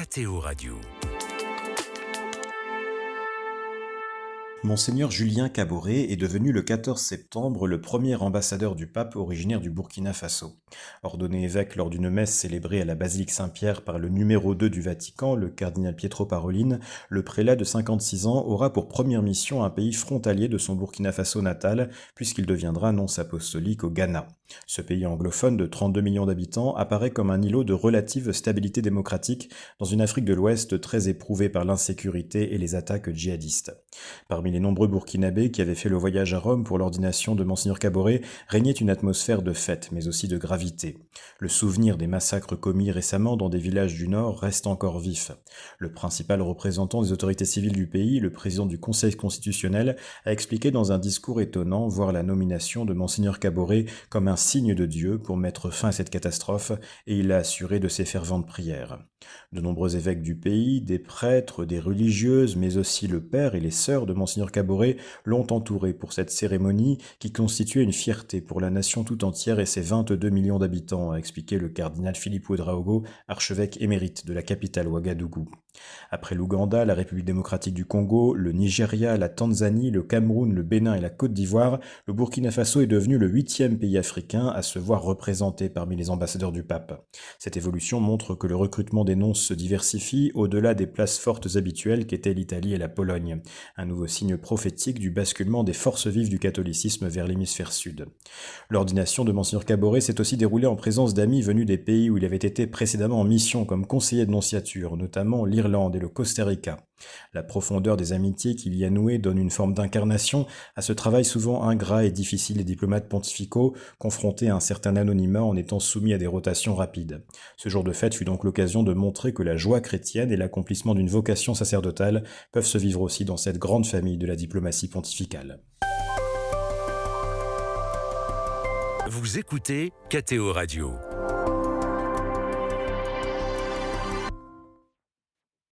KTO Radio. Monseigneur Julien Kaboré est devenu le 14 septembre le premier ambassadeur du pape originaire du Burkina Faso. Ordonné évêque lors d'une messe célébrée à la basilique Saint-Pierre par le numéro 2 du Vatican, le cardinal Pietro Parolin, le prélat de 56 ans aura pour première mission un pays frontalier de son Burkina Faso natal, puisqu'il deviendra nonce apostolique au Ghana. Ce pays anglophone de 32 millions d'habitants apparaît comme un îlot de relative stabilité démocratique dans une Afrique de l'Ouest très éprouvée par l'insécurité et les attaques djihadistes. Parmi les nombreux Burkinabés qui avaient fait le voyage à Rome pour l'ordination de Monseigneur Kaboré, régnait une atmosphère de fête, mais aussi de gravité. Le souvenir des massacres commis récemment dans des villages du Nord reste encore vif. Le principal représentant des autorités civiles du pays, le président du Conseil constitutionnel, a expliqué dans un discours étonnant voir la nomination de Monseigneur Kaboré comme un signe de Dieu pour mettre fin à cette catastrophe, et il l'a assuré de ses ferventes prières. De nombreux évêques du pays, des prêtres, des religieuses, mais aussi le père et les sœurs de Monseigneur Kaboré l'ont entouré pour cette cérémonie qui constituait une fierté pour la nation tout entière et ses 22 millions d'habitants, a expliqué le cardinal Philippe Ouedraogo, archevêque émérite de la capitale Ouagadougou. Après l'Ouganda, la République démocratique du Congo, le Nigeria, la Tanzanie, le Cameroun, le Bénin et la Côte d'Ivoire, le Burkina Faso est devenu le 8e pays africain à se voir représenté parmi les ambassadeurs du pape. Cette évolution montre que le recrutement des nonces se diversifie au-delà des places fortes habituelles qu'étaient l'Italie et la Pologne, un nouveau signe prophétique du basculement des forces vives du catholicisme vers l'hémisphère sud. L'ordination de Monseigneur Kaboré s'est aussi déroulée en présence d'amis venus des pays où il avait été précédemment en mission comme conseiller de nonciature, notamment l'Irlande et le Costa Rica. La profondeur des amitiés qu'il y a nouées donne une forme d'incarnation à ce travail souvent ingrat et difficile des diplomates pontificaux, confrontés à un certain anonymat en étant soumis à des rotations rapides. Ce jour de fête fut donc l'occasion de montrer que la joie chrétienne et l'accomplissement d'une vocation sacerdotale peuvent se vivre aussi dans cette grande famille de la diplomatie pontificale. Vous écoutez KTO Radio.